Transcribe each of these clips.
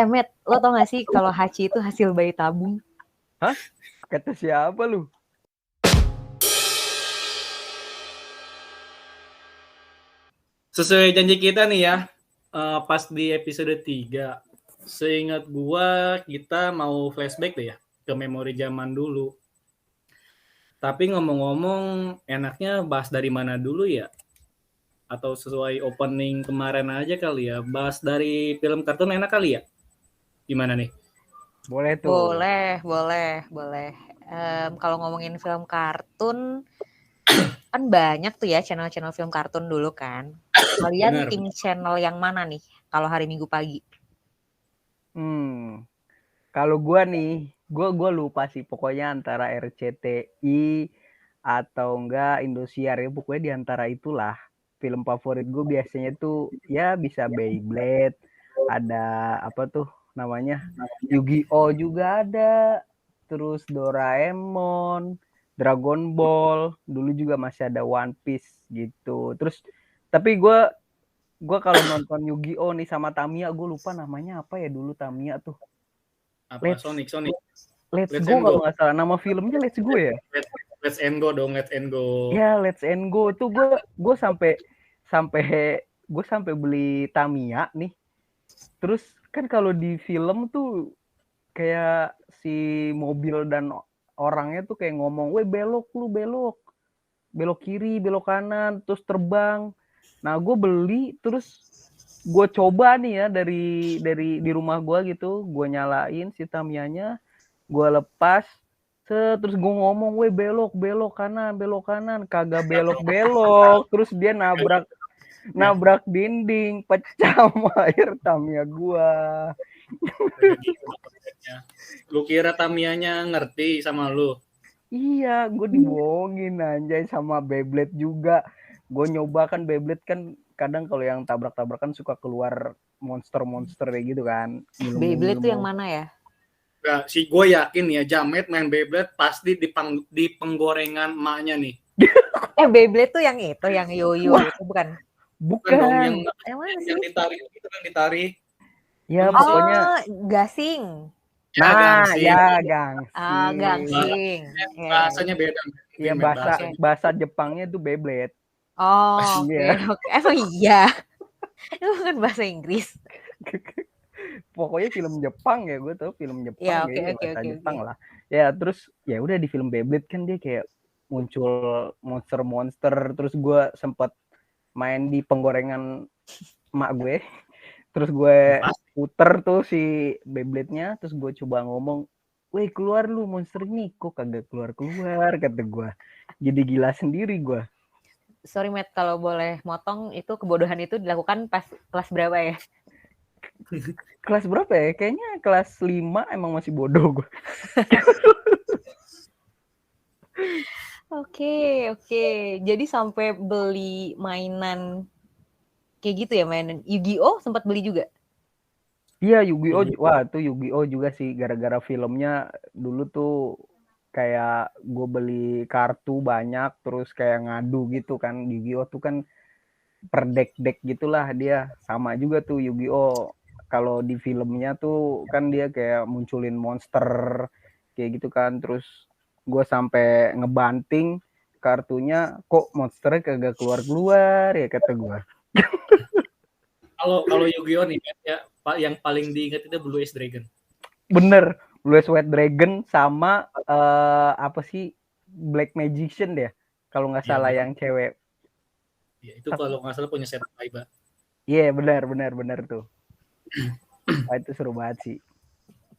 Matt, lo tau gak sih kalau Hachi itu hasil bayi tabung? Hah? Kata siapa lu? Sesuai janji kita nih ya, pas di episode 3, seingat gua kita mau flashback deh ya, ke memori zaman dulu. Tapi ngomong-ngomong, enaknya bahas dari mana dulu ya? Atau sesuai opening kemarin aja kali ya, bahas dari film kartun enak kali ya? Gimana nih? Boleh tuh. Boleh. Kalau ngomongin film kartun, kan banyak tuh ya channel-channel film kartun dulu kan. Kalian Benar. tim channel yang mana nih kalau hari Minggu pagi? Kalau gua nih, gua lupa sih pokoknya antara RCTI atau enggak Indosiar ya, pokoknya di antara itulah. Film favorit gue biasanya tuh ya bisa Beyblade, ada apa tuh namanya? Yu-Gi-Oh juga ada. Terus Doraemon, Dragon Ball, dulu juga masih ada One Piece gitu. Terus tapi gue kalau nonton Yu-Gi-Oh nih sama Tamiya, gue lupa namanya apa ya dulu Tamiya tuh. Apa? Sonic. Let's Go kalau nggak salah, nama filmnya Let's Go ya. Let's and Go dong, Let's and Go. Ya Let's and Go tuh gue sampai beli Tamiya nih. Terus kan kalau di film tuh kayak si mobil dan orangnya tuh kayak ngomong, "Weh belok lu, belok kiri, belok kanan, terus terbang." Nah gue beli, terus gue coba nih ya dari di rumah gue gitu, gue nyalain si Tamiyanya, gue lepas, terus gue ngomong, "Weh belok kanan, kagak belok, terus dia nabrak dinding, pecah sama air Tamiya gue. Lu kira Tamiyanya ngerti sama lu? Iya, gue dibohongin anjay sama Beyblade juga. Gue nyoba kan Beyblade kan kadang kalau yang tabrak-tabrakan suka keluar monster-monster kayak gitu kan. Beyblade tuh yang mana ya? Nah, gue yakin ya Jamet main Beyblade pasti di penggorengan emaknya nih. Beyblade tuh yang itu, yang yoyo itu bukan? Bukan dong, yang ditarik gitu kan, ditarik. Ya pokoknya gasing. Nah, gangsing. ya gangsing. Gangsing. Bahasanya beda. Iya, bahasa Jepangnya tuh Beyblade. Oh, oke. Emang iya. Itu bukan bahasa Inggris. Pokoknya film Jepang ya, gue tau film Jepang ya, bahasa Jepang lah. Ya terus ya udah di film Beyblade kan dia kayak muncul monster-monster, terus gue sempat main di penggorengan emak gue. Terus gue puter tuh si Beyblade-nya, terus gue coba ngomong, "Weh keluar lu monster ini." Kok kagak keluar kata gue. Jadi gila sendiri gue. Sorry Matt, kalau boleh motong, itu kebodohan itu dilakukan pas kelas berapa ya? Kelas berapa ya? Kayaknya kelas 5 emang masih bodoh gue. Oke. Jadi sampai beli mainan kayak gitu ya, mainan Yu-Gi-Oh sempat beli juga? Iya, Yu-Gi-Oh. Wah, tuh Yu-Gi-Oh juga sih gara-gara filmnya dulu tuh kayak gue beli kartu banyak terus kayak ngadu gitu kan. Yu-Gi-Oh tuh kan per deck gitulah dia. Sama juga tuh Yu-Gi-Oh. Kalau di filmnya tuh kan dia kayak munculin monster kayak gitu kan. Terus gue sampai ngebanting kartunya, kok monsternya kagak keluar ya kata gue. Kalau Yu-Gi-Oh nih ya, yang paling diingat itu Blue Eyes Dragon. Bener, Blue Eyes White Dragon sama apa sih Black Magician deh, kalau nggak salah yang cewek. Ya, itu kalau nggak salah punya set Kaiba. Iya, benar tuh. Wah, itu seru banget sih.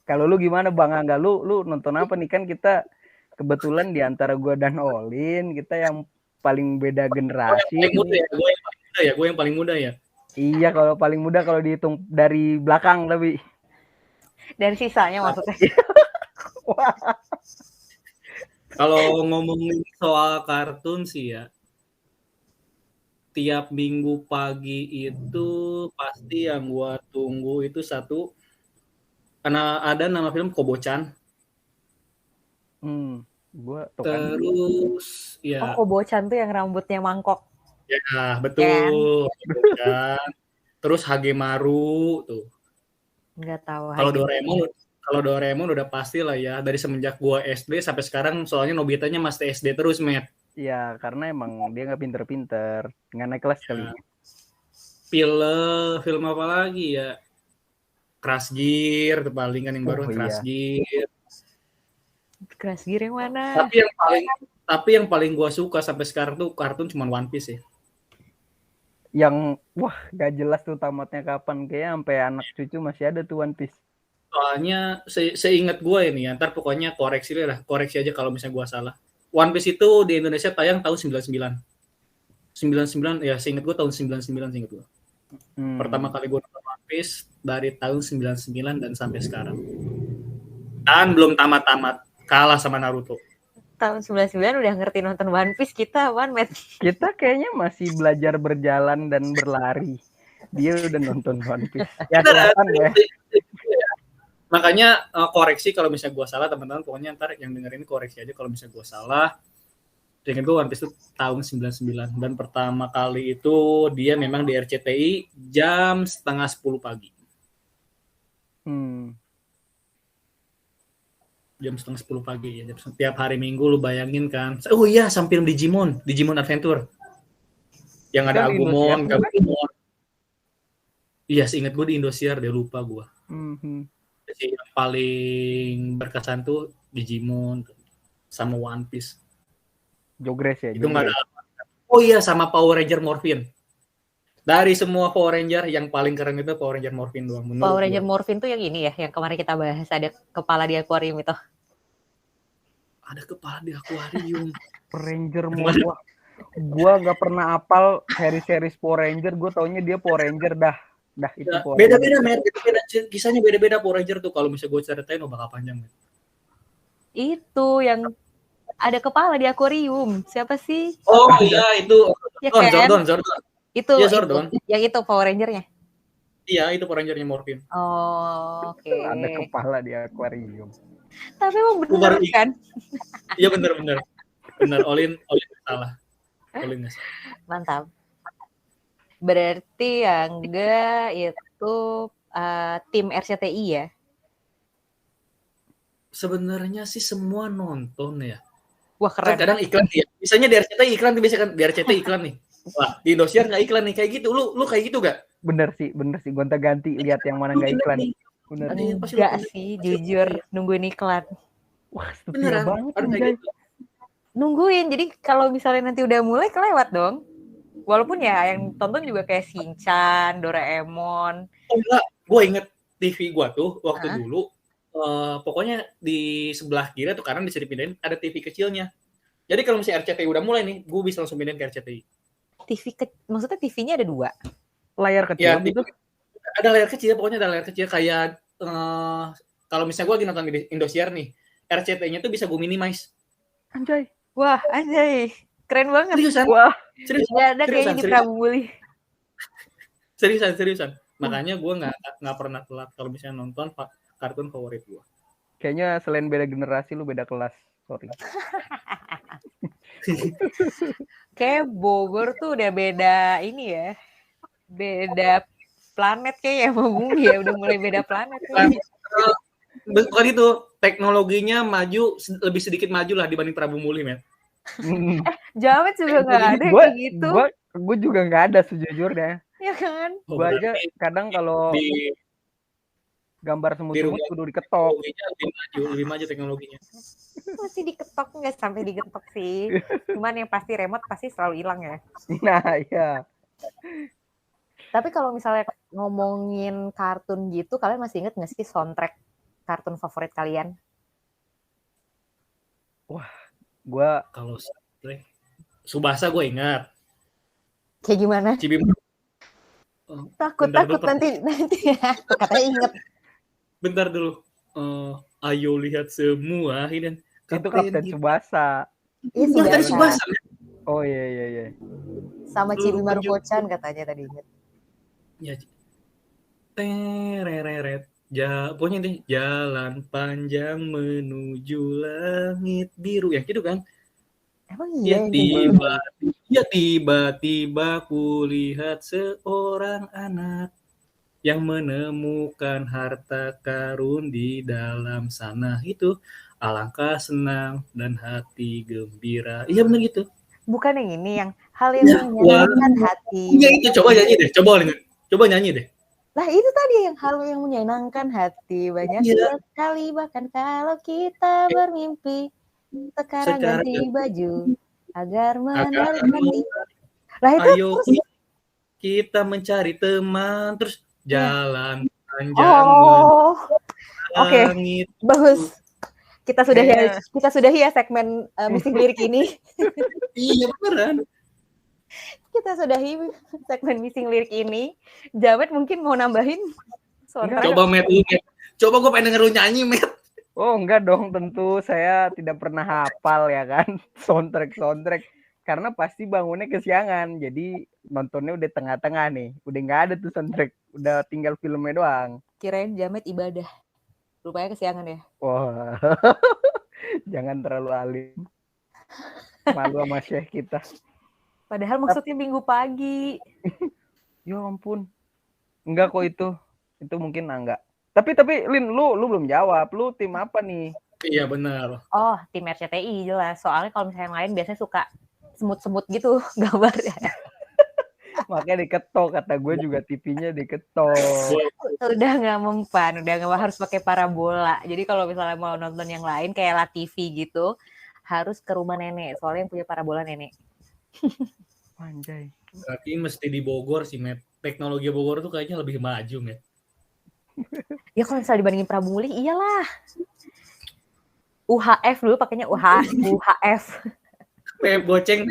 Kalau lu gimana Bang Angga? Lu nonton apa nih? Kan kita kebetulan di antara gue dan Olin, kita yang paling beda generasi. Gue yang paling muda ya. Iya, kalau paling muda kalau dihitung dari belakang tapi. Dari sisanya maksudnya. Kalau ngomongin soal kartun sih ya, tiap minggu pagi itu pasti yang gua tunggu itu satu, karena ada nama film Kobo-chan. Terus ya. Kobo-chan tuh yang rambutnya mangkok. Ya betul. Kobo-chan. Terus Hagemaru tuh. Nggak tahu. Kalau Doraemon udah pasti lah ya, dari semenjak gua SD sampai sekarang, soalnya Nobitanya masih SD terus, Matt. Iya, karena emang dia nggak pinter-pinter, nggak naik kelas kali. Film apa lagi ya? Crash Gear, itu paling kan yang baru Crash Gear. Crash Gear yang mana? Tapi yang paling gua suka sampai sekarang tuh kartun cuma One Piece ya. Yang gak jelas tuh tamatnya kapan, kayak sampai anak cucu masih ada tuh One Piece. Soalnya seingat gue ini ya, ntar pokoknya koreksi aja kalau misalnya gue salah. One Piece itu di Indonesia tayang tahun 99 ya, seingat gue tahun 99 seingat gue. Pertama kali gue nonton One Piece dari tahun 99 dan sampai sekarang. Dan belum tamat-tamat, kalah sama Naruto. Tahun 99 udah ngerti nonton One Piece kita, Matt. Kita kayaknya masih belajar berjalan dan berlari. Dia udah nonton One Piece. Ya kelihatan ya. Makanya koreksi kalau misalnya gue salah, teman-teman pokoknya ntar yang dengerin koreksi aja kalau misalnya gue salah. Dengan gue One Piece itu tahun 99 dan pertama kali itu dia memang di RCTI jam 9:30 pagi. Jam 9:30 pagi ya. Setiap hari Minggu lu bayangin kan. Oh iya, sampai Digimon Adventure. Yang ada Agumon, Gabumon. Iya, seingat gue di Indosiar, dia lupa gue. Jadi yang paling berkesan tuh Digimon sama One Piece. Jogres ya. Itu nggak ada. Oh iya, sama Power Ranger Morphin. Dari semua Power Ranger yang paling keren itu Power Ranger Morphin doang. Power Ranger Morphin tuh yang ini ya, yang kemarin kita bahas, ada kepala di akuarium itu. Ada kepala di akuarium. Ranger Morphin. Gua nggak pernah apal seri-seri Power Ranger. Gue taunya dia Power Ranger dah itu ya, Power beda-beda, kisahnya beda-beda Power Ranger tuh. Kalau misalnya gue ceritain bakal panjang. Itu yang ada kepala di akuarium. Siapa sih? Oh iya, itu ya, kan? Zordon. Itu, ya, Zordon. Yang itu Power Ranger-nya. Iya, itu Power Ranger-nya Morphin. Oh, oke. Ada kepala di akuarium. Tapi emang bener kan? Iya, bener. Olin salah. Olin nggak salah. Mantap. Berarti yang enggak itu tim RCTI ya? Sebenarnya sih semua nonton ya. Wah, keren. Kan kadang iklan ya. Misalnya di RCTI iklan tuh biasanya kan di RCTI iklan nih. Wah, di Indosiar nggak iklan nih kayak gitu. Lu kayak gitu gak? Bener sih. Gonta-ganti lihat yang mana nggak iklan. Bener. Enggak sih, jujur nungguin iklan. Wah, setia banget anjay. Nungguin. Jadi kalau misalnya nanti udah mulai kelewat dong. Walaupun ya yang tonton juga kayak Shinchan, Doraemon. Oh enggak, gue inget TV gue tuh waktu dulu. Pokoknya di sebelah kiri tuh kanan bisa dipindahin ada TV kecilnya. Jadi kalau misalnya RCTI udah mulai nih, gue bisa langsung pindahin ke RCTI. Maksudnya TV-nya ada 2? Layar kecil ya, gitu? Ada layar kecil, pokoknya ada layar kecil kayak kalau misalnya gue lagi nonton di Indosiar nih, RCTI-nya tuh bisa gue minimize. Anjay. Wah, anjay. Keren banget. Seriusan? Wah. Nggak ada kayaknya di Prabu Muli. Seriusan. Makanya gue nggak pernah telat kalau misalnya nonton kartun favorit gue. Kayaknya selain beda generasi, lu beda kelas. Sorry. Kayak Bogor tuh udah beda ini ya. Beda planet kayaknya sama bumi ya. Udah mulai beda planet. Bukan itu. Teknologinya maju, lebih sedikit maju lah dibanding Prabu Muli, men. Jamet juga nggak ada kayak gitu. Gue juga nggak ada sejujurnya. Ya kan? Gue aja kadang kalau gambar semut-semut kudu diketok. Lebih maju teknologinya. Masih diketok, nggak sampai digetok sih. Cuman yang pasti remote pasti selalu hilang ya. Nah, iya. Tapi kalau misalnya ngomongin kartun gitu, kalian masih inget nggak sih soundtrack kartun favorit kalian? Wah, gue kalau Subasa gue ingat. Kayak gimana? Takut nanti ya. Katanya inget. Bentar dulu. Ayo lihat semua ini. Itu Kapten Tsubasa. Iya, tadi Tsubasa. Oh iya. Sama Chibi Maruko-chan katanya tadi inget. Ya. Tereret. Pokoknya ini jalan panjang menuju langit biru yang gitu kan. Emang iya. Tiba-tiba kulihat seorang anak yang menemukan harta karun di dalam sana. Itu alangkah senang dan hati gembira. Iya benar gitu. Bukan yang ini, yang hal yang Wah, menyenangkan hati. iya itu coba nyanyi deh. Coba nyanyi deh. Lah itu tadi yang hal yang menyenangkan hati. Banyak Iya. sekali bahkan kalau kita bermimpi. Sekarang ganti baju agar menarik hati. Lah itu Ayo terus, kita mencari teman, terus jalan panjang oh, oke, langit. bagus. Kita Kayaknya- sudahi ya segmen missing lirik ini. Iya beneran. Kita sudahi segmen missing lirik ini. Jamet mungkin mau nambahin soundtrack. Coba Matt, lu Matt. Coba gue pengen denger lu nyanyi, Matt. Oh enggak dong, tentu saya tidak pernah hafal ya kan soundtrack. Karena pasti bangunnya kesiangan, jadi nontonnya udah tengah-tengah nih. Udah nggak ada tuh soundtrack, udah tinggal filmnya doang. Kirain Jamet ibadah. Rupanya kesiangan ya. Wah, jangan terlalu alim. Malu sama syekh kita. Padahal maksudnya minggu pagi. Ya ampun. Enggak kok itu. Itu mungkin enggak. Tapi Lin, lu belum jawab. Lu tim apa nih? Iya benar. Oh, tim RCTI jelas. Soalnya kalau misalnya yang lain biasanya suka semut-semut gitu gambarnya. Makanya diketok, kata gue juga TV-nya diketok. Udah nggak mempan, udah nggak harus pakai parabola. Jadi kalau misalnya mau nonton yang lain kayak La TV gitu, harus ke rumah nenek. Soalnya yang punya parabola nenek. Anjay. Berarti mesti di Bogor sih, Matt. Teknologi Bogor tuh kayaknya lebih maju, Matt. Ya kalau misalnya dibandingin Prabumulih, iyalah. UHF dulu pakainya UHF. Goceng.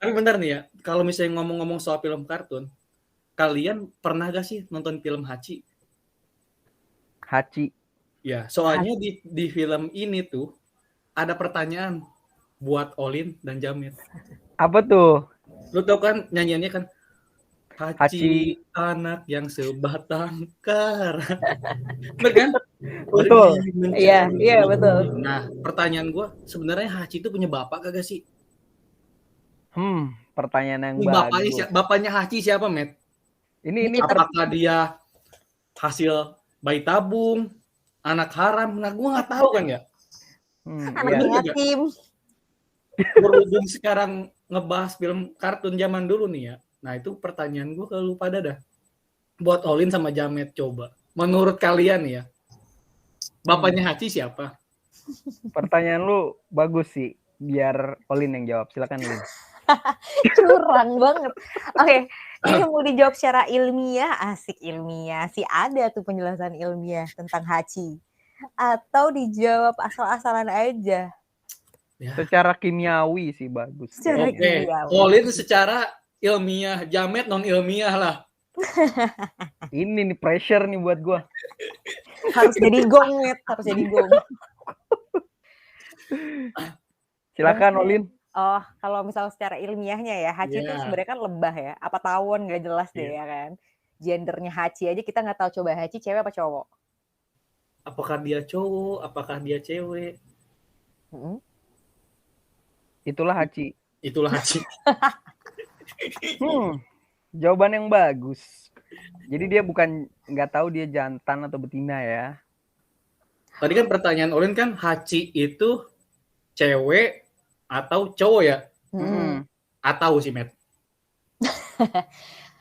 Tapi bentar nih ya, kalau misalnya ngomong-ngomong soal film kartun, kalian pernah gak sih nonton film Hachi? Hachi. Ya, soalnya di film ini tuh ada pertanyaan buat Olin dan Jamil. Apa tuh? Lu tau kan nyanyiannya kan? Hachi, Hachi. anak yang sebatang kara. Bener kan? Betul. Iya, betul. Nah, pertanyaan gue, sebenarnya Hachi itu punya bapak kagak sih? Pertanyaan yang Bapaknya, bagus. bapaknya Hachi siapa, Matt? Ini Apakah dia hasil bayi tabung, anak haram? Nah, gue nggak tahu kan ya. Anak iya. yatim. Berhubung sekarang ngebahas film kartun zaman dulu nih ya. Nah, itu pertanyaan gue ke lu pada dah. Buat Olin sama Jamet coba. Menurut kalian ya, bapaknya Hachi siapa? Pertanyaan lu bagus sih. Biar Olin yang jawab. Silakan Lin. Curang banget. Oke, ini mau dijawab secara ilmiah, asik ilmiah. Sih ada tuh penjelasan ilmiah tentang Hachi. Atau dijawab asal-asalan aja. Ya. Secara kimiawi sih bagus. Secara Oke, kimiawi. Olin secara ilmiah, Jamet non ilmiah lah. Ini nih pressure nih buat gua. Harus jadi gong, Met. Harus jadi gong. Silakan Olin. Oh, kalau misalnya secara ilmiahnya ya, Hachi itu sebenarnya kan lebah ya. Apa tawon nggak jelas deh ya kan. Gendernya Hachi aja kita nggak tahu. Coba Hachi cewek apa cowok? Apakah dia cowok? Apakah dia cewek? Itulah Hachi. Itulah Hachi. Jawaban yang bagus. Jadi dia bukan nggak tahu dia jantan atau betina ya. Tadi kan pertanyaan Olin kan Hachi itu cewek atau cowok ya? Atau sih, Matt.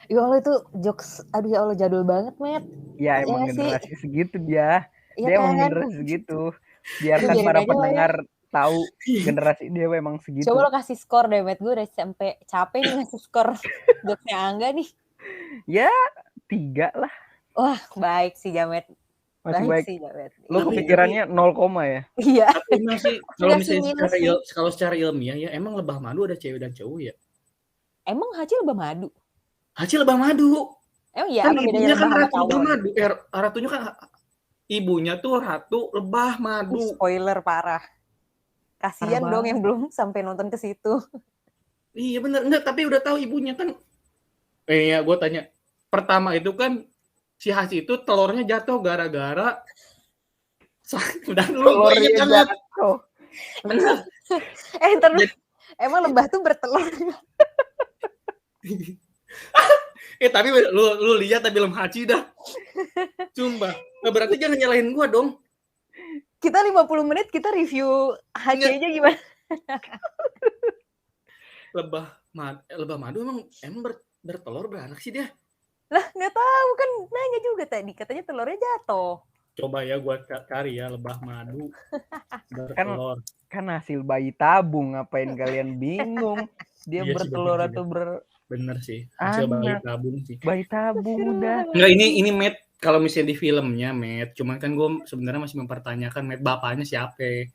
Ya Allah itu jokes, aduh ya Allah jadul banget, Matt. Ya emang generasi segitu dia. Ya Dia emang kan? generasi segitu. Biarkan para pendengar tahu generasi dia emang segitu. Coba lo kasih skor deh, Matt. Gue udah sampai capek nih ngasih skor jokesnya Angga nih. Ya 3 lah. Wah, baik sih Jamet. Masih baik. Sih, Jamet. Lo kepikirannya 0, ya? Iya. Tapi masih kalau misalnya secara ilmiah ya, emang lebah madu ada cewek dan cowok ya? Emang Hachi lebah madu? Hachi lebah madu. Emang iya, Kan apa bedanya ibunya kan lebah sama ratu lebah tawon? madu. Ratunya kan ibunya tuh ratu lebah madu. Spoiler parah. Kasian Parah dong yang belum sampai nonton ke situ. Iya bener, enggak, tapi udah tahu ibunya kan. Ya gue tanya. Pertama itu kan si Hachi itu telurnya jatuh gara-gara dan lu Telurnya jatuh. Bener. Ntar emang lebah tuh bertelur? Tapi lu lihat tapi belum haji dah. Sumpah. Nah, berarti jangan nyalahin gua dong. Kita 50 menit kita review haji aja gimana? Lebah madu emang bertelur beranak sih dia. Lah nggak tahu kan nanya juga tadi katanya telurnya jatuh. Coba ya gua cari ya lebah madu bertelur. Kan hasil bayi tabung, ngapain kalian bingung? Dia Iya sih, bertelur bener atau bener sih. Hasil bayi anak. tabung sih. Bayi tabung udah. Enggak, ini Matt kalau misalnya di filmnya Matt, cuman kan gue sebenarnya masih mempertanyakan Matt bapaknya siapa.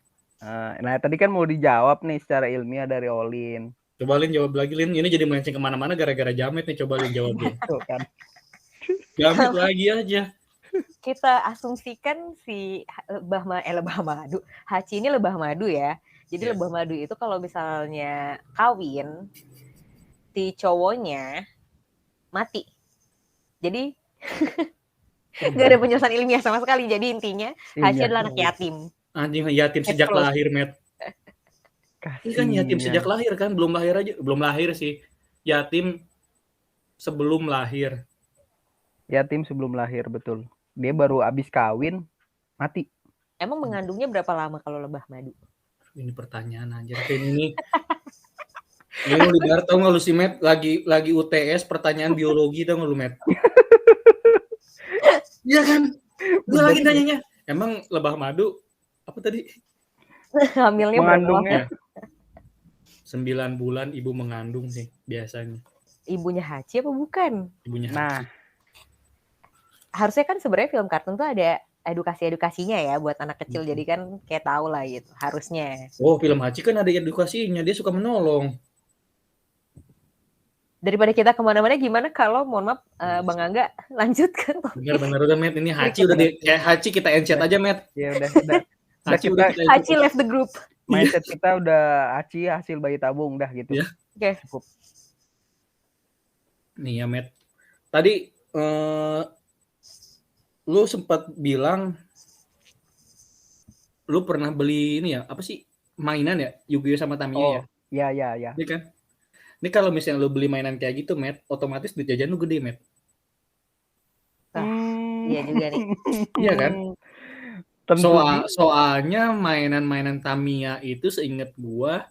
Nah tadi kan mau dijawab nih secara ilmiah dari Olin. Coba Lin jawab lagi Lin. Ini jadi melenceng kemana-mana gara-gara Jamet nih. Coba Lin jawab Lin. Tuh kan. Jamet lagi aja. Kita asumsikan si lebah madu. Haji ini lebah madu ya. Jadi lebah madu itu kalau misalnya kawin, si cowoknya mati. Jadi nggak ada penjelasan ilmiah sama sekali. Jadi intinya Haji adalah anak yatim. Anjing yatim sejak lahir, Matt. Ini kan yatim sejak lahir kan, belum lahir sih. Yatim sebelum lahir. Yatim sebelum lahir, betul. Dia baru habis kawin, mati. Emang mengandungnya berapa lama kalau lebah madu? Ini pertanyaan anjir. Ini lu libar tau nggak lu si Matt lagi UTS pertanyaan biologi tau nggak lu Matt? Iya kan? Gue lagi nanyanya. Emang lebah madu apa tadi? Hamilnya mengandungnya 9 bulan ibu mengandung sih biasanya. Ibunya Haji apa bukan? Ibunya Haji. Nah, harusnya kan sebenarnya film kartun tuh ada edukasinya ya buat anak kecil, jadi kan kayak tahu lah gitu harusnya. Oh, film Haji kan ada edukasinya, dia suka menolong. Daripada kita kemana-mana, gimana kalau mohon maaf Bang Angga lanjutkan. Benar udah Matt, ini Haji udah Haji kita encet aja Matt. Ya udah. Haji left the group. Mindset kita udah Haji hasil bayi tabung dah gitu. Ya. Oke. Cukup. Nih ya Matt. Tadi lu sempat bilang lu pernah beli ini ya, apa sih? Mainan ya, Yu-Gi-Oh sama Tamiya ya? Ya. Iya kan? Ini kalau misalnya lu beli mainan kayak gitu, Matt, otomatis duit jajan lu gede, Matt. Iya juga nih. Iya kan? Soalnya mainan-mainan Tamiya itu seingat gua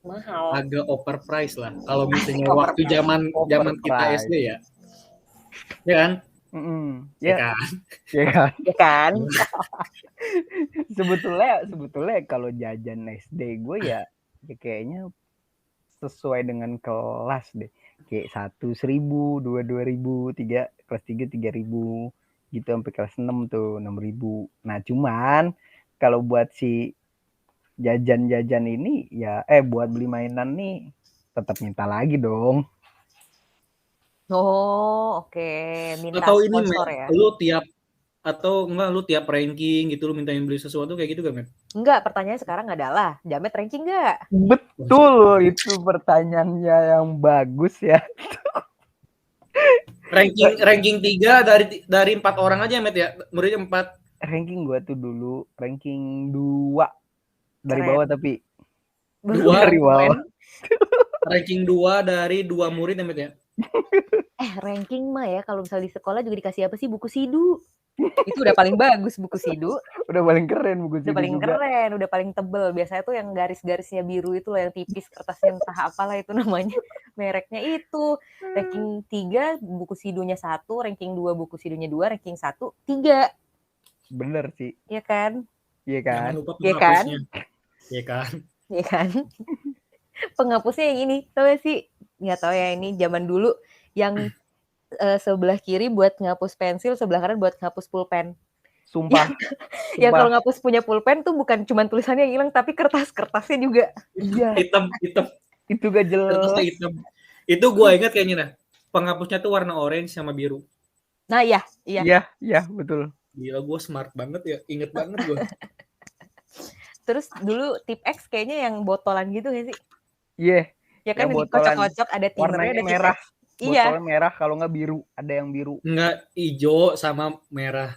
mahal, agak overprice lah. Kalau misalnya waktu zaman kita SD ya. Ya kan? Ya kan. Sebetulnya kalau jajan SD gue ya kayaknya sesuai dengan kelas deh. Kayak 1.000, 2.000, 3 kelas 3 3.000 gitu sampai kelas 6 tuh 6.000. Nah, cuman kalau buat si jajan-jajan ini ya buat beli mainan nih tetap minta lagi dong. Oh, oke. Minta atau ini sponsor Matt, ya. Lu tiap ranking gitu lu mintain beli sesuatu kayak gitu kan, Matt? Enggak, pertanyaannya sekarang adalah Jamet ranking enggak? Betul, itu pertanyaannya yang bagus ya. ranking 3 dari 4 orang aja, Matt ya. Muridnya 4. Ranking gua tuh dulu ranking 2 dari Keren. bawah tapi 2 dari bawah. Ranking 2 dari 2 murid ya, Matt ya. Ranking mah ya kalau misalnya di sekolah juga dikasih apa sih, buku sidu. Itu udah paling bagus buku sidu. Udah paling keren buku sidu. Udah paling juga keren, udah paling tebel. Biasanya tuh yang garis-garisnya biru itu loh, yang tipis, kertasnya entah apalah itu namanya. Mereknya itu. Ranking 3 buku sidunya 1, ranking 2 buku sidunya 2, ranking 1 3. Bener sih. Iya kan? Iya kan? Iya kan? Iya kan? Iya kan? Penghapusnya yang ini, tau gak sih? Nggak tahu ya, ini zaman dulu yang sebelah kiri buat ngapus pensil, sebelah kanan buat ngapus pulpen. Sumpah. Ya kalau ngapus punya pulpen tuh bukan cuma tulisannya yang hilang, tapi kertasnya juga. Iya. Hitam. Itu gak jelas. Kertasnya hitam. Itu gue ingat kayaknya nah. Penghapusnya tuh warna orange sama biru. Nah iya. Iya, betul. Gila, gue smart banget ya. Inget banget gue. Terus dulu tip X kayaknya yang botolan gitu gak sih? Iya. Ya kan dikocok-kocok, ada timernya, ada merah. Iya. Botolnya merah, kalau nggak biru. Ada yang biru. Enggak, hijau sama merah.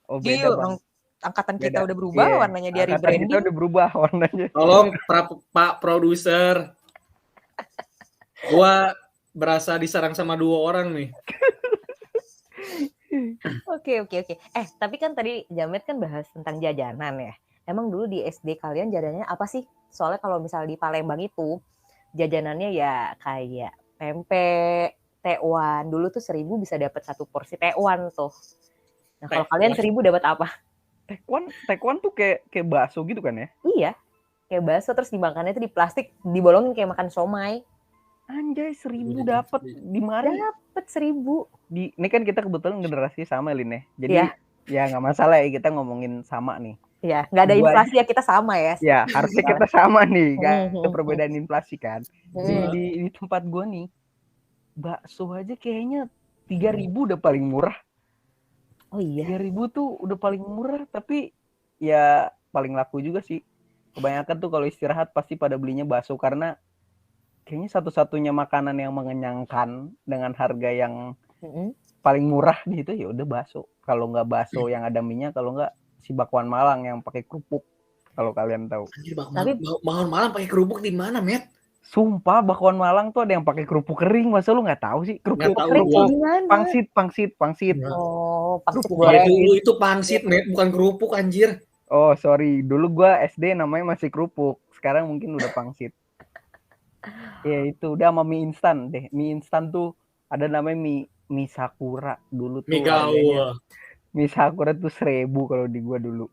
Oh, beda bang. Angkatan kita udah berubah, warnanya dia rebranding. Kita udah berubah warnanya. Tolong Pak produser. berasa diserang sama 2 orang nih. Oke. Tapi kan tadi Jamet kan bahas tentang jajanan ya. Emang dulu di SD kalian jajanannya apa sih? Soalnya kalau misalnya di Palembang itu jajanannya ya kayak pempek, tekwan. Dulu tuh 1.000 bisa dapat 1 porsi tekwan tuh. Nah, kalau kalian 1.000 dapat apa? Tekwan tuh kayak bakso gitu kan ya? Iya, kayak bakso terus dimakannya tuh di plastik, dibolongin kayak makan somai. Anjay, 1.000 dapat di mana? Dapat 1.000. Ini kan kita kebetulan generasi sama Lin ya. Jadi Iya. ya nggak masalah ya kita ngomongin sama nih. Iya, nggak ada inflasi ya kita sama ya. Ya harusnya kita sama nih, nggak ada perbedaan inflasi kan. Di tempat gue nih, bakso aja kayaknya 3.000 udah paling murah. Oh iya. 3.000 tuh udah paling murah, tapi ya paling laku juga sih. Kebanyakan tuh kalau istirahat pasti pada belinya bakso karena kayaknya satu-satunya makanan yang mengenyangkan dengan harga yang paling murah di itu ya udah bakso. Kalau nggak bakso yang ada minyak, kalau nggak si bakwan Malang yang pakai kerupuk. Kalau kalian tahu. Anjir, bakwan Malang pakai kerupuk di mana, Met? Sumpah bakwan Malang tuh ada yang pakai kerupuk kering. Masa lu nggak tahu sih? Kerupuk kering gimana? Pangsit. Oh, pangsit goreng. Dulu itu pangsit, Met, bukan kerupuk anjir. Oh, sorry. Dulu gua SD namanya masih kerupuk. Sekarang mungkin udah pangsit. Ya itu udah sama mie instan deh. Mie instan tuh ada namanya mie Sakura dulu tuh. Mie gaul. Mie Sakura tuh 1.000 kalau di gua dulu.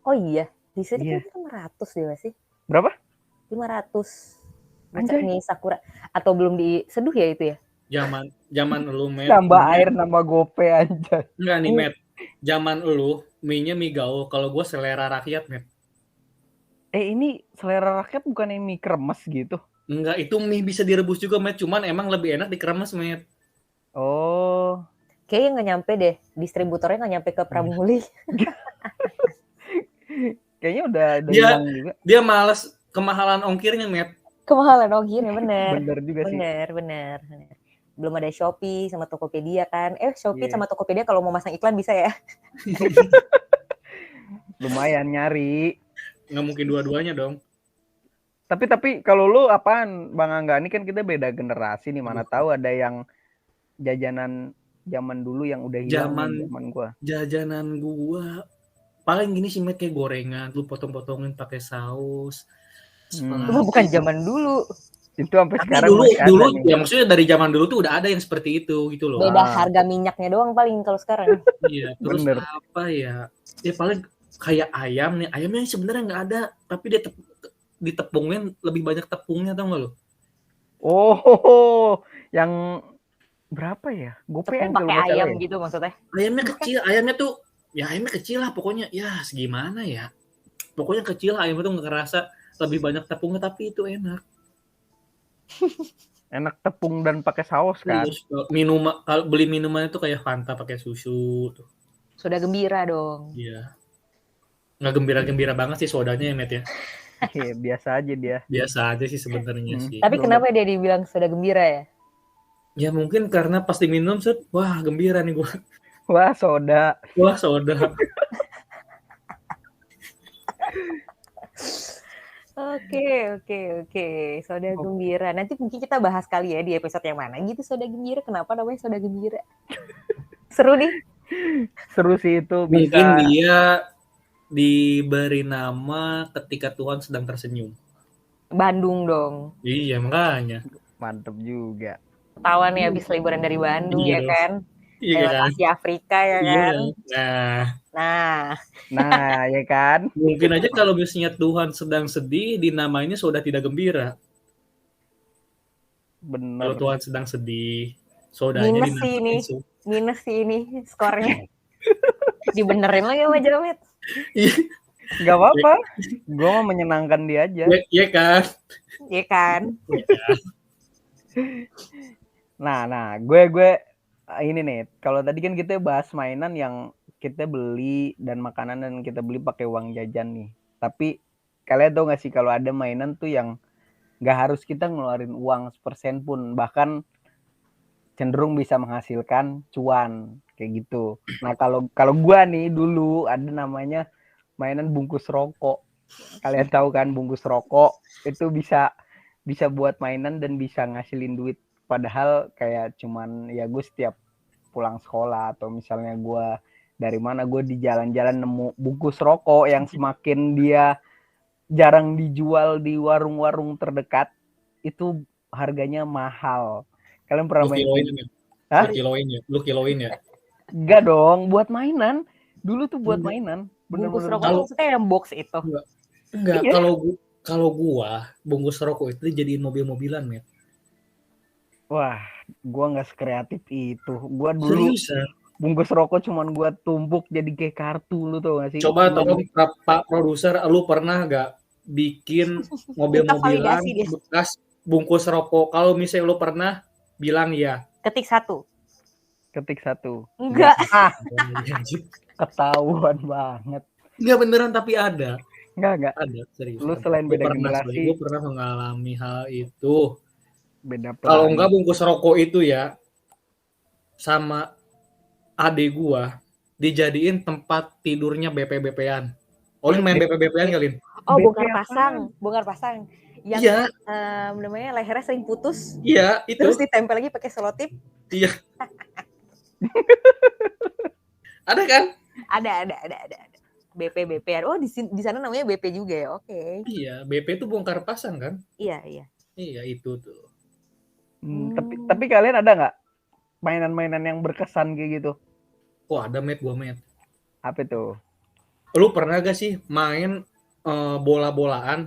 Oh iya, di sini kan 500 deh masih. Berapa? 500. Mie Sakura atau belum diseduh ya itu ya? Zaman lu, Met. Nambah air, nambah gope aja. Enggak nih, Met. Zaman lu mie-nya mie gaul, kalau gua selera rakyat, Met. Ini selera rakyat bukan mie kremes gitu? Enggak, itu mie bisa direbus juga, Met. Cuman emang lebih enak dikeremes, Met. Oh. Kayaknya nggak nyampe deh. Distributornya nggak nyampe ke Pramuli. Kayaknya udah hilang juga. Dia malas kemahalan ongkirnya, Met. Kemahalan ongkirnya, bener. Bener juga sih. Bener. Belum ada Shopee sama Tokopedia kan. Shopee sama Tokopedia kalau mau masang iklan bisa ya? Lumayan nyari. Nggak mungkin dua-duanya dong. Tapi kalau lu apaan, Bang Angga? Ini kan kita beda generasi nih. Mana tahu ada yang jajanan zaman dulu yang udah hilang zaman gua. Jajanan gua paling gini sih, Met, kayak gorengan, lu potong-potongin pakai saus. Bukan zaman dulu. Itu sampai sekarang dulu ya, maksudnya dari zaman dulu tuh udah ada yang seperti itu gitu loh. Beda harga minyaknya doang paling kalau sekarang. Iya, terus apa ya? Ya paling kayak ayam nih. Ayamnya sebenarnya nggak ada, tapi dia ditepungin lebih banyak tepungnya, tau nggak lo? Oh, yang berapa ya? Tepung pakai ayam gitu maksudnya? Ayamnya kecil, ayamnya kecil lah pokoknya. Ya segimana ya? Pokoknya kecil, ayamnya tuh nggak kerasa, lebih banyak tepungnya tapi itu enak. Enak tepung dan pakai saus kan. Kalau beli minuman itu kayak Fanta pakai susu tuh. Soda gembira dong. Iya. Nggak gembira-gembira banget sih sodanya ya, Met ya. Biasa aja dia. Biasa aja sih sebenarnya sih. Tapi kenapa dia dibilang soda gembira ya? Ya mungkin karena pas diminum wah gembira nih gua. Wah soda. Oke. Soda gembira. Nanti mungkin kita bahas kali ya di episode yang mana gitu soda gembira. Kenapa namanya soda gembira? Seru nih. Seru sih itu. Mungkin dia diberi nama ketika Tuhan sedang tersenyum. Bandung dong. Iya makanya. Mantep juga. Ketawa nih habis liburan dari Bandung ya kan. Lewat Asia Afrika ya kan. Nah ya kan. Mungkin aja kalau misalnya Tuhan sedang sedih dinamainnya soda tidak gembira. Bener. Kalau Tuhan sedang sedih, sodanya minus sih ini skornya. Dibenerin lagi sama Jamet. Gak apa-apa. Gue mau menyenangkan dia aja. Iya kan. Nah, gue ini nih. Kalau tadi kan kita bahas mainan yang kita beli dan makanan dan kita beli pakai uang jajan nih. Tapi kalian tahu gak sih kalau ada mainan tuh yang gak harus kita ngeluarin uang 1% pun, bahkan cenderung bisa menghasilkan cuan kayak gitu. Nah kalau gue nih dulu ada namanya mainan bungkus rokok. Kalian tahu kan bungkus rokok itu bisa buat mainan dan bisa ngasilin duit Padahal kayak cuman ya gue setiap pulang sekolah atau misalnya gue dari mana gue di jalan-jalan nemu bungkus rokok yang semakin dia jarang dijual di warung-warung terdekat itu harganya mahal. Kalian pernah Lu main? kiloin ya? Hah? Lu kiloin ya? Enggak dong, buat mainan. Dulu tuh buat mainan. Bungkus Bener-bener. rokok maksudnya yang box itu. Enggak, Iya. kalau gua bungkus rokok itu dijadiin mobil-mobilan, Met. Wah, gua nggak sekreatif itu. Gua dulu Seriusan? bungkus rokok cuman gua tumpuk jadi kayak kartu, lu tau gak sih? Coba tolong Pak Produser, lu pernah nggak bikin mobil-mobilan validasi dia. bekas bungkus rokok? Kalau misalnya lu pernah, bilang ya. Ketik 1. Ketik 1. Enggak. Ah, ketahuan banget. Enggak beneran, tapi ada. Enggak. Ada, serius. Lu selain beda generasi, gue pernah mengalami hal itu. beda plan. Kalau enggak bungkus rokok itu ya, sama adik gua dijadiin tempat tidurnya BP-BP-an. Olin main BP-BP-an kali? Oh, BP bongkar apaan? pasang. Yang Iya. namanya lehernya sering putus. Iya, itu. Terus ditempel lagi pakai selotip. Iya. Ada kan? Ada. BP. Oh, di sana namanya BP juga ya. Oke. Iya, BP itu bongkar pasang kan? Iya. Iya, itu tuh. Tapi kalian ada nggak mainan-mainan yang berkesan kayak gitu? Wah, ada gua met. Apa tuh? Lu pernah gak sih main bola-bolaan?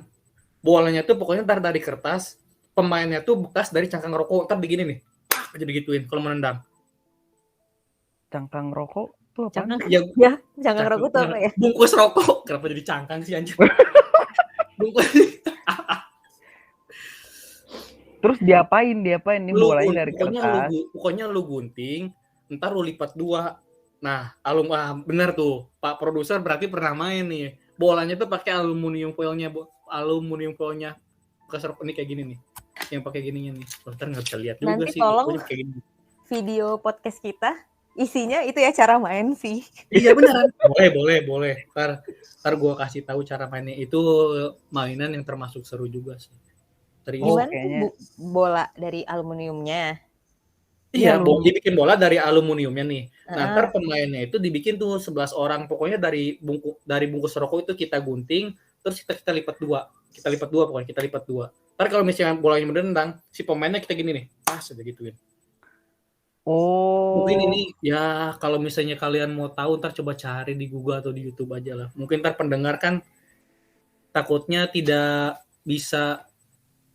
Bolanya tuh pokoknya ntar dari kertas, pemainnya tuh bekas dari cangkang rokok, ntar begini nih. Aja digituin kalau menendang. Cangkang rokok tuh apa? Cangkang rokok tuh apa ya? Bungkus rokok. Kenapa jadi cangkang sih anjir? Bungkus. Terus diapain nih bolanya dari kertas? Pokoknya lu gunting, ntar lu lipat 2. Nah, bener tuh, Pak Produser berarti pernah main nih. Bolanya tuh pakai aluminium foilnya. Bekas rokok ini kayak gini nih. Yang pakai gininya nih. Ntar nggak bisa lihat juga nanti sih. Tolong kayak gini. Video podcast kita isinya itu ya cara main sih. Iya beneran. Boleh. Ntar gue kasih tahu cara mainnya. Itu mainan yang termasuk seru juga sih. Gimana tuh bola dari aluminiumnya? Iya, dibikin bola dari aluminiumnya nih. Nah, ntar pemainnya itu dibikin tuh 11 orang. Pokoknya dari bungkus rokok itu kita gunting, terus kita lipat 2. Kita lipat 2. Ntar kalau misalnya bolanya menendang, si pemainnya kita gini nih, pas aja gituin. Oh. Mungkin ini ya kalau misalnya kalian mau tahu, ntar coba cari di Google atau di YouTube aja lah. Mungkin ntar pendengar kan takutnya tidak bisa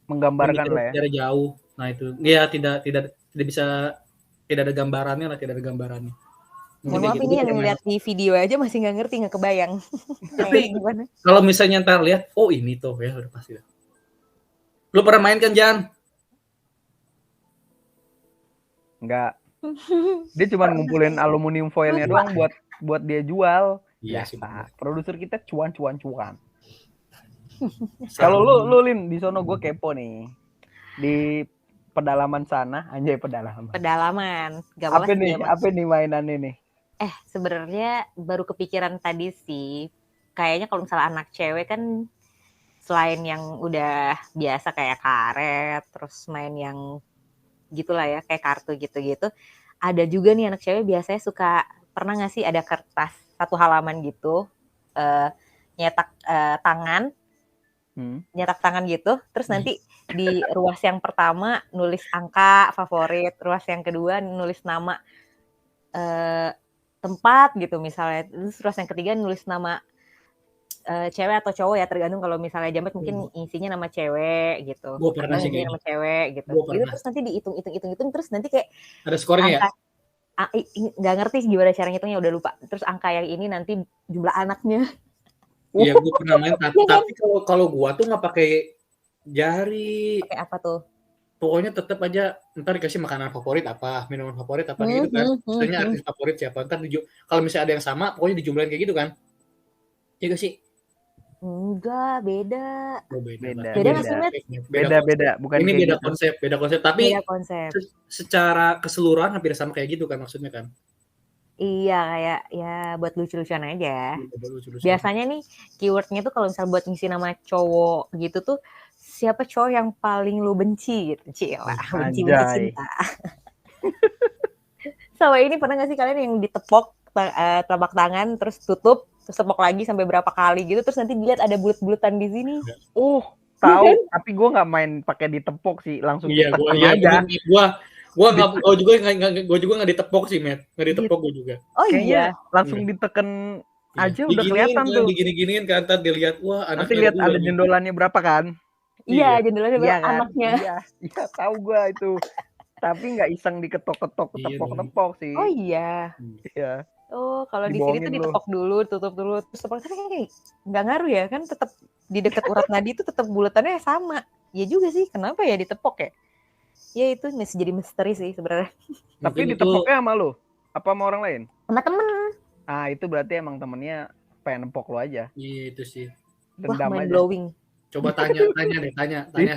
menggambarkan lah ya. Secara jauh. Nah itu, ya tidak bisa, tidak ada gambarannya. Mohon maaf, ini yang lihat di video aja masih nggak ngerti, nggak kebayang. Tapi kalau misalnya ntar lihat, oh ini tuh ya udah pasti. Lu pernah main kan, Jan? Enggak. Dia cuma ngumpulin aluminium foilnya doang buat dia jual. Iya sih. Pak. Produser kita cuan. Kalau lu Lin di sono, gue kepo nih. Di pedalaman sana, anjay pedalaman. Apa nih mainan ini? Sebenarnya baru kepikiran tadi sih. Kayaknya kalau misalnya anak cewek kan selain yang udah biasa kayak karet, terus main yang gitulah ya, kayak kartu gitu-gitu. Ada juga nih anak cewek biasanya suka, pernah nggak sih ada kertas 1 halaman gitu, nyetak tangan gitu, terus nanti di ruas yang pertama nulis angka favorit, ruas yang kedua nulis nama tempat gitu misalnya, terus ruas yang ketiga nulis nama cewek atau cowok ya, tergantung. Kalau misalnya Jamet mungkin isinya nama cewek gitu. Gue pernah sih nama cewek gitu. Gitu terus nanti dihitung terus nanti kayak ada skornya ya? Nggak ngerti gimana cara ngitungnya, udah lupa. Terus angka yang ini nanti jumlah anaknya. Iya, gue pernah main. Tapi kalau gue tuh nggak pakai jari. Pakai apa tuh? Pokoknya tetap aja ntar dikasih makanan favorit apa, minuman favorit apa gitu kan. Misalnya artis favorit siapa, ntar kalau misalnya ada yang sama, pokoknya dijumlahin kayak gitu kan. Iya gak sih? Enggak, beda. Beda nggak sih, Met? Beda. Bukan ini beda gitu. konsep. Tapi secara keseluruhan hampir sama kayak gitu kan maksudnya kan? Iya, kayak ya buat lucu-lucuan aja. Iya, baru lucu-lucu. Biasanya nih keywordnya tuh kalau misal buat ngisi nama cowok gitu tuh, siapa cowok yang paling lu benci gitu, cielah, benci-benci Anjay. cinta. Sama ini pernah gak sih kalian yang ditepok telapak tangan terus tutup, terus tepok lagi sampai berapa kali gitu, terus nanti dilihat ada bulut-bulutan di sini. Tahu, tapi gue nggak main pakai ditepok sih, langsung Iya, ditekan aja. Gue juga nggak ditepok sih, Matt. Nggak ditepok gue juga. Oh Kayaknya iya. langsung diteken aja udah Diginiin kelihatan kan, tuh. diginiin kan, ntar dilihat, wah Nanti anaknya lihat ada nih. jendolannya berapa kan? Iya, Iya. jendelanya Iya berapa kan? anaknya. Iya tahu gue itu. Tapi nggak iseng diketok-ketok, Iya tepok-tepok sih. Oh iya. Iya. Oh, kalau di sini tuh Dibohongin lu. ditepok dulu, tutup dulu, terus tepok kayak nggak ngaruh ya kan, tetap di dekat urat nadi itu tetap bulatannya sama. Ya juga sih, kenapa ya ditepok ya? Ya itu masih jadi misteri sih sebenarnya. Tapi Mungkin itu ditepoknya sama lu? Apa sama orang lain? Sama temen. Ah, itu berarti emang temennya pengen nempok lu aja. iya itu sih. Wah, Dendam mind aja. blowing. Coba tanya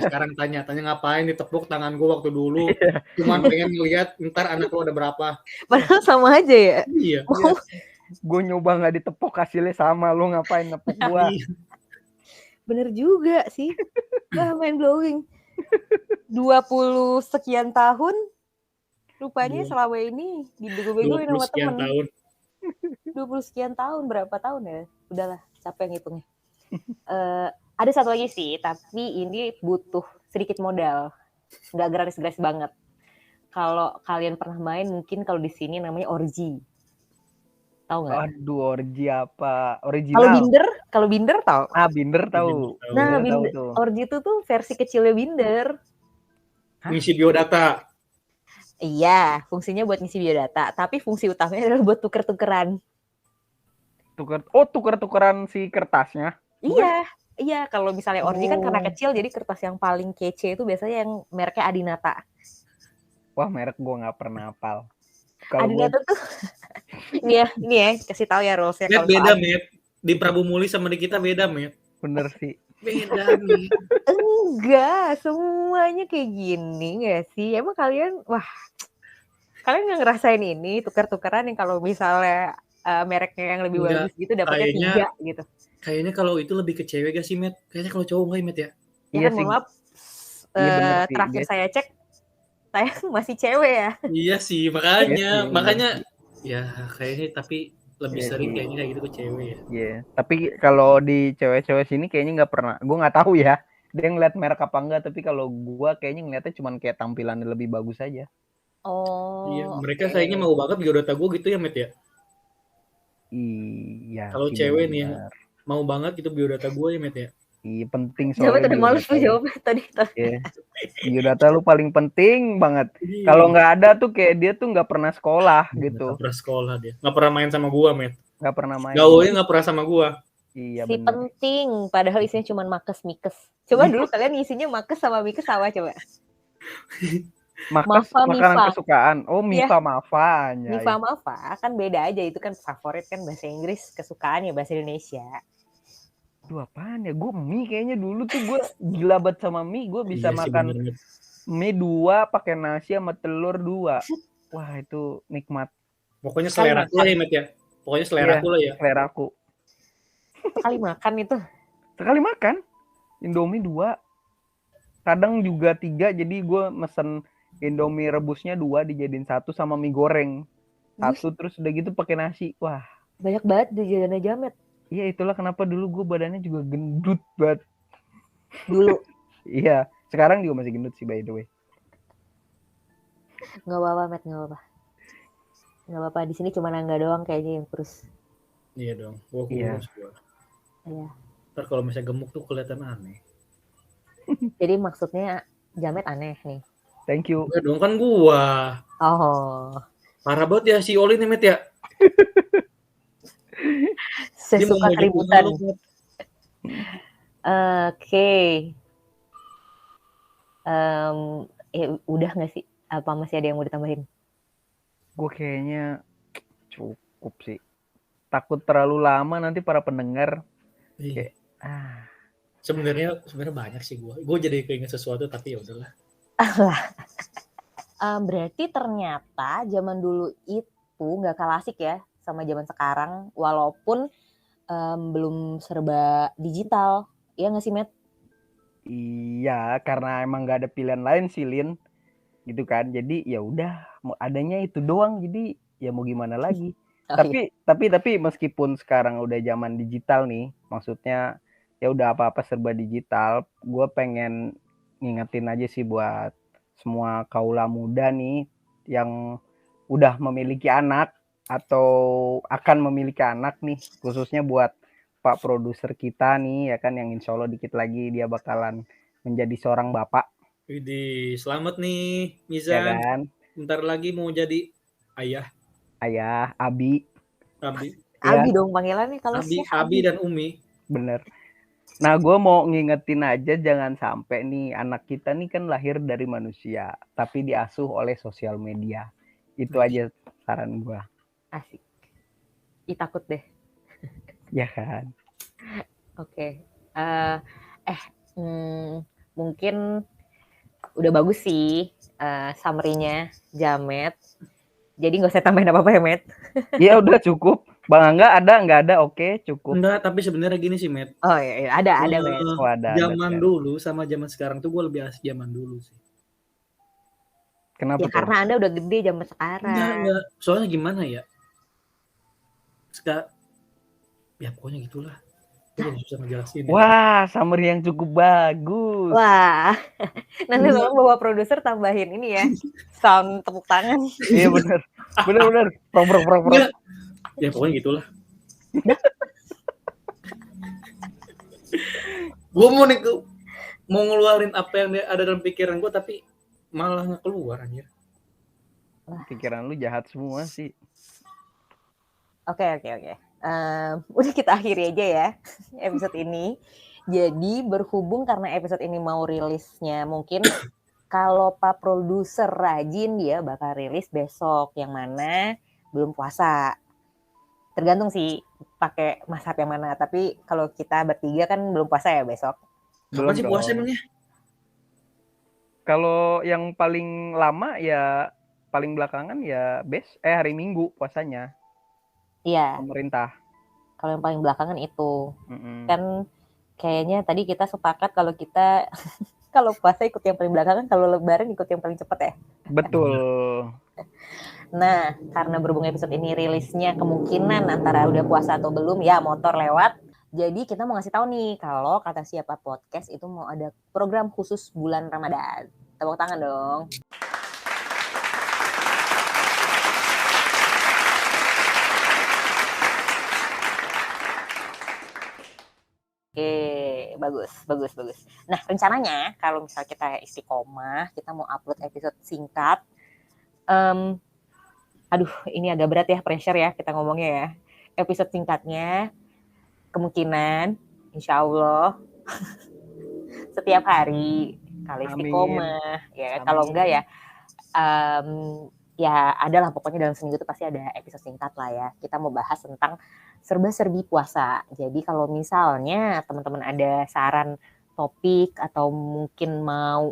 sekarang tanya ngapain ditepuk tangan gue waktu dulu. Iya. Cuman pengen ngeliat ntar anak lo ada berapa. Padahal sama aja ya. Iya. Mau Gue nyoba nggak ditepok, hasilnya sama. Lu ngapain nepok gua? bener juga sih. Wah, mind blowing. 20 sekian tahun rupanya selama ini dibego-begoin 20 sama sekian temen. tahun. 20 sekian tahun, berapa tahun ya? Udahlah, capek ngitungnya. Ada satu lagi sih, tapi ini butuh sedikit modal. Nggak gratis-gratis banget. Kalau kalian pernah main, mungkin kalau di sini namanya orgy. Tahu nggak? Aduh, orgy apa? Kalau Original. Binder tahu. Ah, Binder tahu. Nah, Binder tahu tuh. orgy itu tuh versi kecilnya Binder. Ngisi biodata. Iya, fungsinya buat ngisi biodata, tapi fungsi utamanya adalah buat tuker-tukeran. Tuker-tukeran si kertasnya. Iya, kalau misalnya orgy kan karena kecil, jadi kertas yang paling kece itu biasanya yang mereknya Adinata. Wah, merek gue nggak pernah hafal. Kalau Adinata tuh, ini ya, kasih tahu ya rules-nya. Met beda, Met. Di Prabu Muli sama di kita beda, Met. bener sih. Beda, Met. Enggak, semuanya kayak gini nggak sih? Emang kalian nggak ngerasain ini tuker-tukeran yang kalau misalnya mereknya yang lebih bagus gitu dapatnya 3 gitu. Kayaknya kalau itu lebih ke cewek gak sih, Met? Kayaknya kalau cowok nggak, Met ya? Ya Iya kan, sih. mohon maaf. Iya, bener sih. Terakhir saya cek, saya masih cewek ya. Iya sih, makanya ya kayaknya tapi lebih sering kayaknya kayak gitu ke cewek ya. Iya, tapi kalau di cewek-cewek sini kayaknya nggak pernah. Gue nggak tahu ya. Dia ngeliat merek apa enggak, tapi kalau gue kayaknya ngeliatnya cuma kayak tampilannya lebih bagus aja. Oh. Iya, mereka kayaknya mau banget biodata gue gitu ya, Met ya. Iya. Kalau cewek nih yang mau banget gitu biodata gue ya, Met ya. Iya, penting Jawab soalnya. udah males tuh jawabnya tadi. Iya. Biodata lu paling penting banget. Kalau nggak ada tuh kayak dia tuh nggak pernah sekolah gitu. Nggak pernah sekolah dia. Nggak pernah main sama gua, Met. Nggak pernah main. Gaulnya nggak pernah sama gua. Iya, Si bener. penting, padahal isinya cuma makes-mikes. Coba dulu kalian isinya makes sama mikes sama coba. Makas Mafa, makanan Mifa. kesukaan. Oh, Mifa, Iya. Mafa. Mifa Mafa kan beda aja, itu kan favorit kan bahasa Inggris, kesukaan ya bahasa Indonesia. Duh, apaan ya? Gue mie kayaknya dulu tuh gue gila banget sama mie. Gue bisa Iya sih, makan bener, Met. mie 2 pakai nasi sama telur 2. Wah, itu nikmat. Pokoknya selera aku lah ya, Met ya. Pokoknya selera aku lah ya. Selera aku. Sekali makan itu. Sekali makan Indomie 2. Kadang juga 3, jadi gue mesen Indomie rebusnya 2 dijadiin 1 sama mie goreng 1, terus udah gitu pakai nasi. Wah, banyak banget di jajanan Jamet. Iya, itulah kenapa dulu gue badannya juga gendut banget. Dulu. Iya, sekarang juga masih gendut sih by the way. Nggak apa-apa, Met, nggak apa-apa. Nggak apa-apa, di sini cuma Angga doang kayaknya yang kurus. Iya dong, gua kurus gua. Iya. Ntar kalau misalnya gemuk tuh kelihatan aneh. Jadi maksudnya Jamet aneh nih. Thank you. Enggak dong, kan gua. Oh. Parah banget ya si Oli nih, Met ya. Sesuka keributan. Oke. Udah nggak sih? Apa masih ada yang mau ditambahin? Gue kayaknya cukup sih. Takut terlalu lama nanti para pendengar. Iya. Kayak, Sebenarnya banyak sih gua. Gua jadi keinget sesuatu tapi ya udahlah. Berarti ternyata zaman dulu itu itu nggak kalah asik ya sama zaman sekarang, walaupun belum serba digital. Iya nggak sih, Matt? Iya, karena emang nggak ada pilihan lain sih, Lin. Gitu kan. Jadi ya udah, adanya itu doang. Jadi ya mau gimana lagi. Oh, iya. Tapi meskipun sekarang udah zaman digital nih, maksudnya ya udah apa-apa serba digital, gue pengen ngingetin aja sih buat semua kaula muda nih yang udah memiliki anak atau akan memiliki anak nih, khususnya buat Pak produser kita nih ya kan, yang insya Allah dikit lagi dia bakalan menjadi seorang bapak. Widih, selamat nih Ya Mizan. kan, Bentar lagi mau jadi ayah. ayah, abi. Abi, Ya, Abi dong panggilannya kalau Abi, Syekh Abi dan Umi. bener. Nah, gue mau ngingetin aja jangan sampai nih anak kita nih kan lahir dari manusia, tapi diasuh oleh sosial media. Itu aja saran gue. Asik. Ih, takut deh. Ya kan? Oke. Mungkin udah bagus sih summary-nya Jamet. Jadi nggak usah tambahin apa-apa ya, Met. Ya udah cukup. Bang Angga ada, nggak ada? Oke, cukup. Enggak, tapi sebenarnya gini sih, Matt. Oh iya, ada Met. Oh, ada Zaman sekarang. dulu sama zaman sekarang tuh gue lebih asik zaman dulu sih. Kenapa Ya tuh? karena Anda udah gede zaman sekarang. Enggak. Soalnya gimana ya? Ya pokoknya gitulah. Gue udah susah ngejelasin. Wah, summary yang cukup bagus. Wah, nanti tolong bawa produser tambahin ini ya, sound tepuk tangan. Iya benar. Benar. Prok. Ya pokoknya gitulah. Gue mau ngeluarin apa yang ada dalam pikiran gue, tapi malah nggak keluar anjir. Pikiran lu jahat semua sih. Oke. Udah kita akhiri aja ya episode ini. Jadi berhubung karena episode ini mau rilisnya mungkin kalau Pak produser rajin dia bakal rilis besok, yang mana belum puasa. Tergantung sih pakai mazhab yang mana. Tapi kalau kita bertiga kan belum puasa ya besok. Kapan sih puasa emangnya? Kalau yang paling lama ya paling belakangan ya hari Minggu puasanya. Iya. Pemerintah. Kalau yang paling belakangan itu. Kan kayaknya tadi kita sepakat kalau kita kalau puasa ikut yang paling belakangan, kalau lebaran ikut yang paling cepat ya. Betul. Nah, karena berhubung episode ini rilisnya kemungkinan antara udah puasa atau belum, ya motor lewat. Jadi kita mau ngasih tahu nih kalau Kata Siapa Podcast itu mau ada program khusus bulan Ramadan. Tepuk tangan dong. Oke, bagus. Nah, rencananya kalau misal kita istiqomah, kita mau upload episode singkat. Ini agak berat ya, pressure ya kita ngomongnya ya. Episode singkatnya kemungkinan insya Allah setiap hari kalau istiqomah. Ya, kalau enggak ya ya adalah pokoknya dalam seminggu itu pasti ada episode singkat lah ya. Kita mau bahas tentang serba-serbi puasa. Jadi kalau misalnya teman-teman ada saran topik atau mungkin mau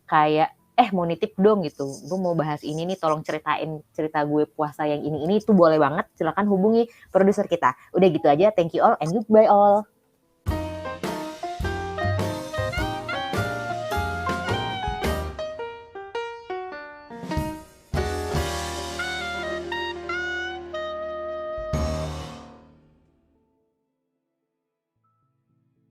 kayak mau nitip dong gitu, gue mau bahas ini nih, tolong ceritain cerita gue puasa yang ini itu boleh banget, silakan hubungi produser kita. Udah gitu aja, thank you all and goodbye all.